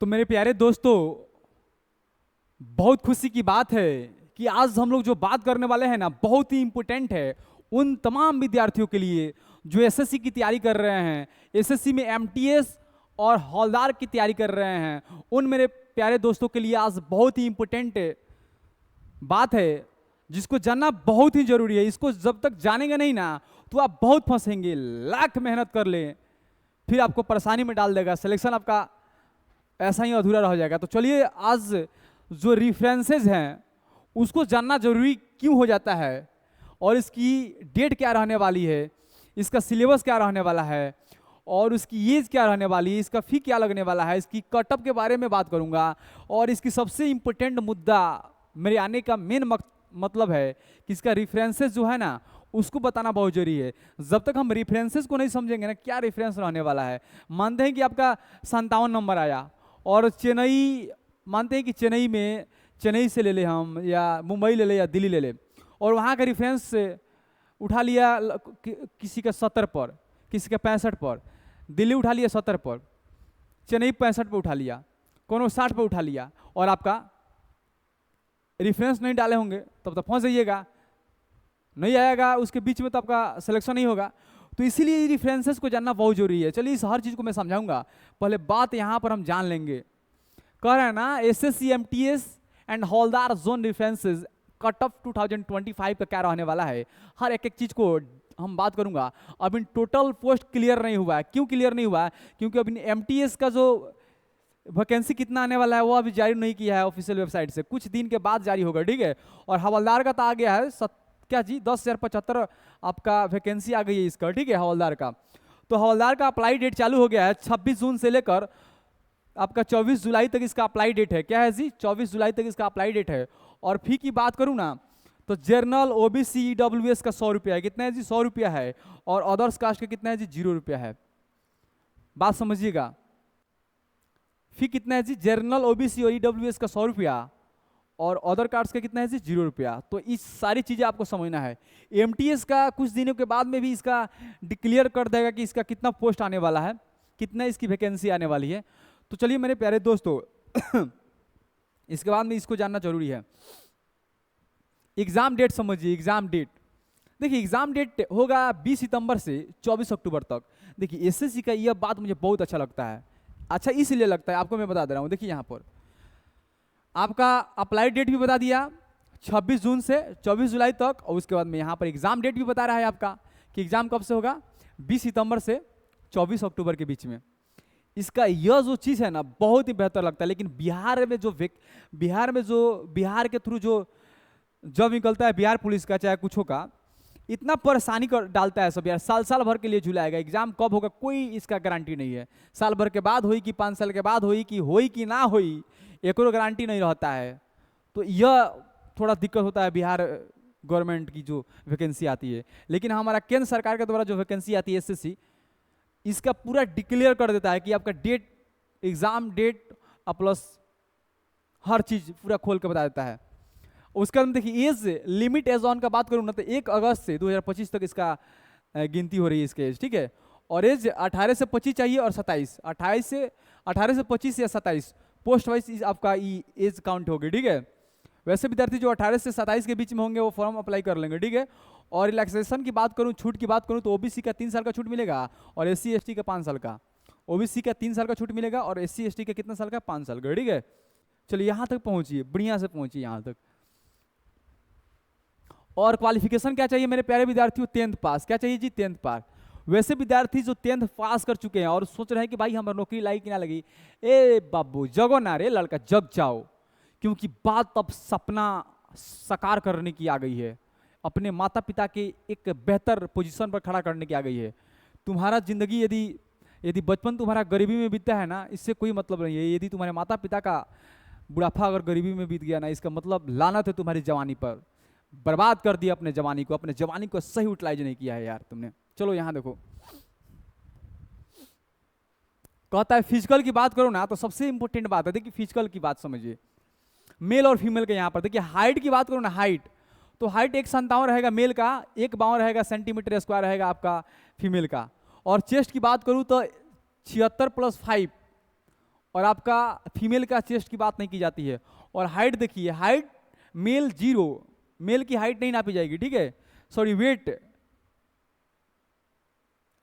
तो मेरे प्यारे दोस्तों, बहुत खुशी की बात है कि आज हम लोग जो बात करने वाले हैं ना, बहुत ही इंपॉर्टेंट है उन तमाम विद्यार्थियों के लिए जो एसएससी की तैयारी कर रहे हैं, एसएससी में एमटीएस और हवलदार की तैयारी कर रहे हैं। उन मेरे प्यारे दोस्तों के लिए आज बहुत ही इंपॉर्टेंट बात है जिसको जानना बहुत ही जरूरी है। इसको जब तक जानेंगे नहीं ना तो आप बहुत फंसेंगे। लाख मेहनत कर ले फिर आपको परेशानी में डाल देगा, सिलेक्शन आपका ऐसा ही अधूरा रह जाएगा। तो चलिए, आज जो रेफरेंसेस हैं उसको जानना जरूरी क्यों हो जाता है और इसकी डेट क्या रहने वाली है, इसका सिलेबस क्या रहने वाला है और उसकी एज क्या रहने वाली है, इसका फी क्या लगने वाला है, इसकी कटअप के बारे में बात करूंगा। और इसकी सबसे इंपॉर्टेंट मुद्दा, मेरे आने का मेन मतलब है कि इसका रेफरेंसेस जो है ना उसको बताना बहुत जरूरी है। जब तक हम रेफरेंसेस को नहीं समझेंगे ना, क्या रेफरेंस रहने वाला है। मानते हैं कि आपका 57 नंबर आया और चेन्नई, मानते हैं कि चेन्नई से ले ले हम, या मुंबई ले ले या दिल्ली ले ले, और वहाँ का रेफरेंस उठा लिया किसी का 70 पर, किसी का 65 पर, दिल्ली उठा लिया 70 पर, चेन्नई 65 पर उठा लिया, कोनो 60 पर उठा लिया, और आपका रेफरेंस नहीं डाले होंगे तब तो फंस जाइएगा, नहीं आएगा उसके बीच में तो आपका सिलेक्शन नहीं होगा। तो इसीलिए रेफरेंसेस को जानना बहुत जरूरी है। चलिए, इस हर चीज़ को मैं समझाऊंगा। पहले बात यहाँ पर हम जान लेंगे। कह रहे हैं ना, SSC MTS and havildar zone references cut off 2025 का क्या रहने वाला है, हर एक एक चीज़ को हम बात करूंगा। अब इन टोटल पोस्ट क्लियर नहीं हुआ है। क्यों क्लियर नहीं हुआ है? क्योंकि अब इन एमटीएस का जो वैकेंसी कितना आने वाला है वो अभी जारी नहीं किया है ऑफिशियल वेबसाइट से, कुछ दिन के बाद जारी होगा, ठीक है। और हवलदार का तो आ गया है क्या जी 10,075 आपका वैकेंसी आ गई है इसका, ठीक है, हवलदार का। तो हवलदार का अप्लाई डेट चालू हो गया है 26 जून से लेकर आपका 24 जुलाई तक इसका अप्लाई डेट है। क्या है जी? 24 जुलाई तक इसका अप्लाई डेट है। और फी की बात करूँ ना तो जनरल ओबीसी ईडब्ल्यूएस का 100 रुपया है। कितना है जी? 100 रुपया है। और अदर्स कास्ट का कितना है जी? 0 रुपया है। बात समझिएगा, फी कितना है जी? जनरल ओबीसी और ईडब्ल्यूएस का 100 रुपया और अदर कार्ड्स का कितना है जी? 0 रुपया। तो इस सारी चीज़ें आपको समझना है। एमटीएस का कुछ दिनों के बाद में भी इसका डिक्लेयर कर देगा कि इसका कितना पोस्ट आने वाला है, कितना इसकी वैकेंसी आने वाली है। तो चलिए मेरे प्यारे दोस्तों, इसके बाद में इसको जानना जरूरी है। एग्जाम डेट समझिए। एग्जाम डेट देखिए, एग्जाम डेट होगा 20 सितंबर से 24 अक्टूबर तक। देखिए, एसएससी का यह बात मुझे बहुत अच्छा लगता है। अच्छा इसलिए लगता है, आपको मैं बता दे रहा हूँ। देखिए, यहाँ पर आपका अप्लाई डेट भी बता दिया 26 जून से 24 जुलाई तक, और उसके बाद में यहाँ पर एग्जाम डेट भी बता रहा है आपका कि एग्जाम कब से होगा, 20 सितंबर से 24 अक्टूबर के बीच में। इसका यह जो चीज़ है ना बहुत ही बेहतर लगता है। लेकिन बिहार के थ्रू जो जब निकलता है बिहार पुलिस का चाहे कुछ का, इतना परेशानी कर डालता है सब यार। साल साल भर के लिए झुलाएगा। एग्जाम कब होगा कोई इसका गारंटी नहीं है। साल भर के बाद हुई कि 5 साल के बाद हुई कि ना हुई, एक गारंटी नहीं रहता है। तो यह थोड़ा दिक्कत होता है बिहार गवर्नमेंट की जो वैकेंसी आती है। लेकिन हमारा केंद्र सरकार के द्वारा जो वैकेंसी आती है एसएससी, इसका पूरा डिक्लेयर कर देता है कि आपका डेट, एग्जाम डेट प्लस हर चीज पूरा खोल के बता देता है। उसके बाद देखिए, एज लिमिट एज ऑन का बात करूँ ना तो 1 अगस्त से 2025 तक इसका गिनती हो रही है इसके एज, ठीक है। और एज 18 से 25 चाहिए और 27, 18 से 25 या 27 पोस्ट वाइज आपका एज काउंट होगी, ठीक है। वैसे विद्यार्थी जो 18 से 27 के बीच में होंगे वो फॉर्म अप्लाई कर लेंगे, ठीक है। और रिलैक्सेशन की बात करूं, छूट की बात करूं, तो ओबीसी का 3 साल का छूट मिलेगा और एससी एसटी का 5 साल का। ओबीसी का 3 साल का छूट मिलेगा और एससी एसटी का कितना साल का? 5 साल का, ठीक है। चलिए यहाँ तक पहुंचिए, बढ़िया से पहुंचिए यहाँ तक। और क्वालिफिकेशन क्या चाहिए मेरे प्यारे विद्यार्थियों? 10th पास। क्या चाहिए जी? 10th पास। वैसे विद्यार्थी जो 10th पास कर चुके हैं और सोच रहे हैं कि भाई हमारी नौकरी लगी कि ना लगी, ए बाबू जगो ना रे लड़का, जग जाओ। क्योंकि बात अब सपना साकार करने की आ गई है, अपने माता पिता के एक बेहतर पोजीशन पर खड़ा करने की आ गई है। तुम्हारा जिंदगी यदि बचपन तुम्हारा गरीबी में बीतता है ना, इससे कोई मतलब नहीं है। यदि तुम्हारे माता पिता का बुढ़ापा अगर गरीबी में बीत गया ना, इसका मतलब लानत है तुम्हारी जवानी पर। बर्बाद कर दिया अपने जवानी को सही यूटिलाइज नहीं किया है यार तुमने। चलो यहाँ देखो, कहता है फिजिकल की बात करो ना तो सबसे इंपॉर्टेंट बात है, देखिए फिजिकल की बात समझिए। मेल और फीमेल के यहाँ पर देखिए, हाइट की बात करो ना, हाइट तो हाइट 157 रहेगा मेल का, 152 रहेगा सेंटीमीटर स्क्वायर रहेगा आपका फीमेल का। और चेस्ट की बात करूँ तो 76 + 5 और आपका फीमेल का चेस्ट की बात नहीं की जाती है। और हाइट देखिए, हाइट मेल 0, मेल की हाइट नहीं नापी जाएगी, ठीक है, सॉरी वेट,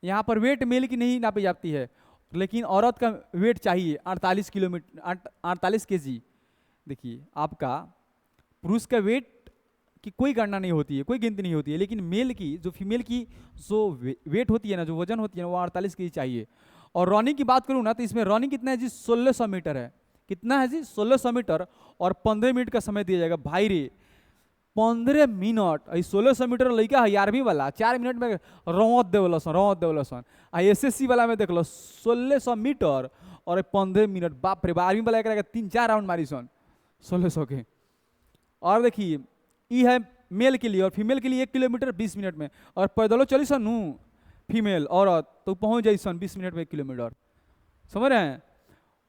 यहाँ पर वेट मेल की नहीं नापी जाती है, लेकिन औरत का वेट चाहिए 48 किलोमीटर 48 केजी। देखिए आपका पुरुष का वेट की कोई गणना नहीं होती है, कोई गिनती नहीं होती है, लेकिन मेल की जो फीमेल की जो वेट होती है ना, जो वजन होती है ना, वो 48 केजी चाहिए। और रनिंग की बात करूँ ना, तो इसमें रनिंग कितना है जी, 1600 मीटर है। कितना है जी, 1600 मीटर, और 15 मिनट का समय दिया जाएगा। भाई रे 15 मिनट, 1600 मीटर लड़का है 11वीं वाला 4 मिनट में रौद देवलसन। SSC वाला में देख लो 1600 मीटर और 15 मिनट, बाप रे, 12वीं वाला करेगा 3-4 राउंड मारी सन 1600 के। और देखिए ये है मेल के लिए, और फीमेल के लिए 1 किलोमीटर 20 मिनट में, और पैदलों चली सन फीमेल औरत तो पहुंच जाई सन 20 मिनट में 1 किलोमीटर, समझ रहे हैं।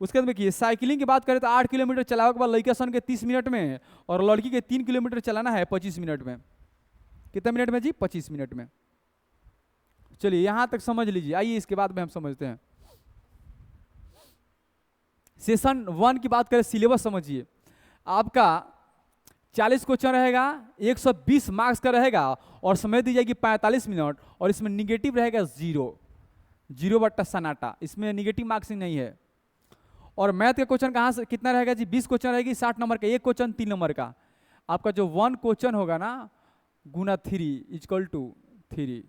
उसके बाद देखिए साइकिलिंग की बात करें तो 8 किलोमीटर चलावे के बाद लड़का सन के 30 मिनट में, और लड़की के 3 किलोमीटर चलाना है 25 मिनट में। कितने मिनट में जी, 25 मिनट में। चलिए यहां तक समझ लीजिए, आइए इसके बाद में हम समझते हैं सेशन 1 की बात करें। सिलेबस समझिए, आपका 40 क्वेश्चन रहेगा, 120 मार्क्स का रहेगा, और समय दी जाएगी 45 मिनट, और इसमें निगेटिव रहेगा 0 बट्टा सन्नाटा, इसमें निगेटिव मार्क्सिंग नहीं है। और मैथ का क्वेश्चन कहाँ से कितना रहेगा जी, 20 क्वेश्चन रहेगी 60 नंबर का, एक क्वेश्चन 3 नंबर का। आपका जो 1 क्वेश्चन होगा ना, गुना 3 = 3।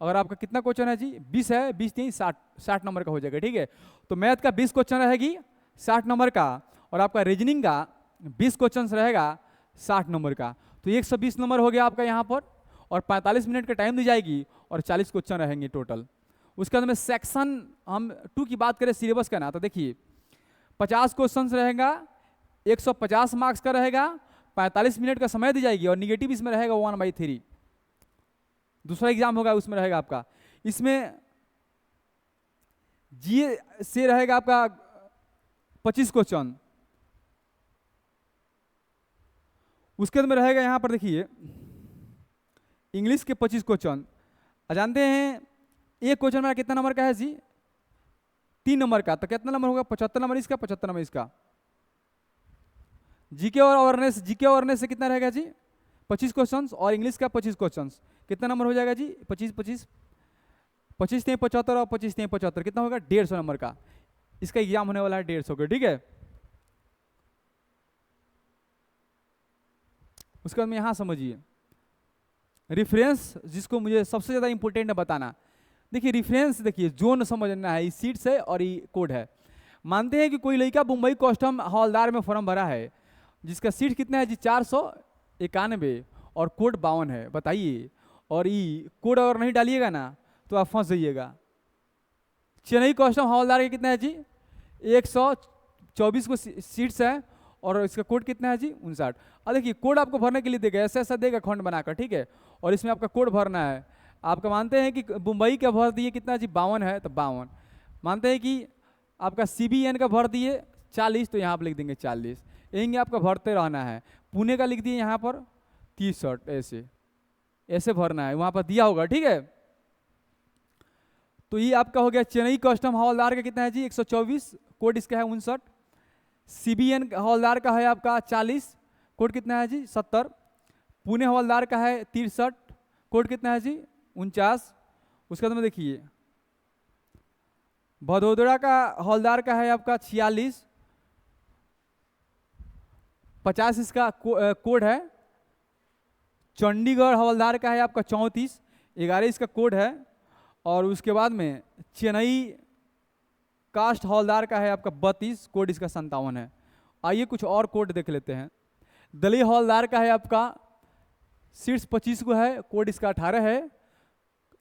अगर आपका कितना क्वेश्चन है जी, 20 है, 20 नहीं 60 नंबर का हो जाएगा, ठीक है। तो मैथ का 20 क्वेश्चन रहेगी 60 नंबर का, और आपका रीजनिंग का 20 क्वेश्चन रहेगा 60 नंबर का। तो 120 नंबर हो गया आपका यहाँ पर, और 45 मिनट का टाइम दी जाएगी, और 40 क्वेश्चन रहेंगे टोटल। उसके बाद में सेक्शन हम 2 की बात करें सिलेबस का ना, तो देखिए 50 क्वेश्चन रहेगा, 150 मार्क्स का रहेगा, 45 मिनट का समय दी जाएगी, और निगेटिव इसमें रहेगा 1/3। दूसरा एग्जाम होगा उसमें रहेगा आपका, इसमें जीए से रहेगा आपका 25 क्वेश्चन। उसके बाद में रहेगा यहाँ पर देखिए इंग्लिश के 25 क्वेश्चन। जानते हैं एक क्वेश्चन मेरा कितना नंबर का है जी, 3 नंबर का, तो कितना नंबर होगा, 75 नंबर इसका, 75 नंबर इसका। जीके और अवेयरनेस से कितना रहेगा जी, 25 क्वेश्चंस, और इंग्लिश का 25 क्वेश्चंस, कितना नंबर हो जाएगा जी, 25 3 75 और 25 3 75, कितना होगा 150 नंबर का। इसका एग्जाम होने वाला है 150 का, ठीक है। उसके बाद में यहां समझिए रेफरेंस, जिसको मुझे सबसे ज्यादा इंपॉर्टेंट है बताना। देखिए रेफरेंस, देखिए जोन समझना है, ये सीट्स है और ये कोड है। मानते हैं कि कोई लड़का मुंबई कस्टम हवलदार में फॉर्म भरा है, जिसका सीट कितना है जी 491, और कोड 52 है, बताइए। और ये कोड अगर नहीं डालिएगा ना तो आप फंस जाइएगा। चेन्नई कस्टम हवलदार के कितना है जी 124 को सीट्स है, और इसका कोड कितना है जी 59। अब देखिए कोड आपको भरने के लिए देगा, ऐसा देगा खंड बनाकर, ठीक है, और इसमें आपका कोड भरना है। आपका मानते हैं कि मुंबई का भर दिए कितना जी 52 है, तो 52। मानते हैं कि आपका CBN का भर दिए 40, तो यहाँ पर लिख देंगे 40, यही आपका भरते रहना है। पुणे का लिख दिए यहाँ पर 63, ऐसे भरना है, वहाँ पर दिया होगा, ठीक है। तो ये आपका हो गया चेन्नई कस्टम हवलदार का कितना है जी 124, कोड इसका है 59। CBN हवलदार का है आपका 40, कोड कितना है जी 70। पुणे हवलदार का है 63, कोड कितना है जी 49। उसके बाद में देखिए भदोदरा का हवलदार का है आपका 46, 50 इसका कोड है। चंडीगढ़ हवलदार का है आपका 34, 11 इसका कोड है। और उसके बाद में चेन्नई कास्ट हवलदार का है आपका 32, कोड इसका 57 है। आइए कुछ और कोड देख लेते हैं। दिल्ली हवलदार का है आपका सीट्स 25 को है, कोड इसका 18 है।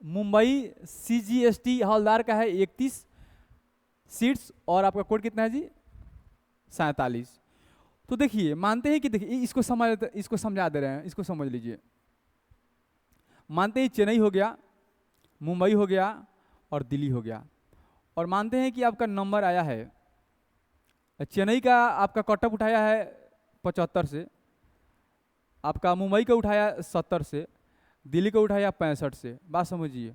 मुंबई CGST हवलदार का है 31 सीट्स, और आपका कोड कितना है जी 47। तो देखिए मानते हैं कि देखिए इसको समझा दे रहे हैं, इसको समझ लीजिए। मानते हैं चेन्नई हो गया, मुंबई हो गया, और दिल्ली हो गया, और मानते हैं कि आपका नंबर आया है, चेन्नई का आपका कटअप उठाया है 75 से, आपका मुंबई का उठाया 70 से, दिल्ली का उठाया 65 से, बात समझिए।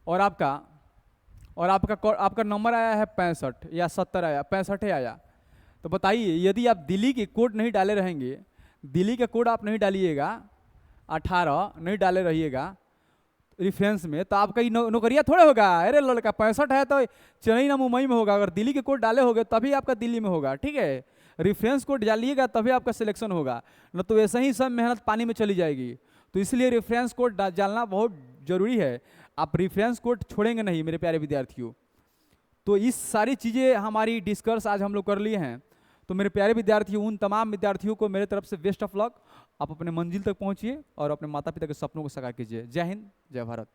और आपका और आपका नंबर आया है 65 या 70 आया, 65 आया, तो बताइए यदि आप दिल्ली के कोड नहीं डाले रहेंगे, दिल्ली का कोड आप नहीं डालिएगा, 18 नहीं डाले रहिएगा रेफरेंस में, तो आपका नौकरिया थोड़े होगा। अरे लड़का 65 है तो चेन्नई ना मुंबई में होगा, अगर दिल्ली के कोड डाले होगे तभी आपका दिल्ली में होगा, ठीक है। रेफरेंस कोड डालिएगा तभी आपका सिलेक्शन होगा, न तो ऐसे ही सब मेहनत पानी में चली जाएगी। तो इसलिए रेफरेंस कोड डालना बहुत जरूरी है। आप रेफरेंस कोड छोड़ेंगे नहीं मेरे प्यारे विद्यार्थियों। तो इस सारी चीज़ें हमारी डिस्कस आज हम लोग कर लिए हैं। तो मेरे प्यारे विद्यार्थियों, उन तमाम विद्यार्थियों को मेरे तरफ से बेस्ट ऑफ लक। आप अपने मंजिल तक पहुंचिए और अपने माता पिता के सपनों को साकार कीजिए। जय हिंद, जय भारत।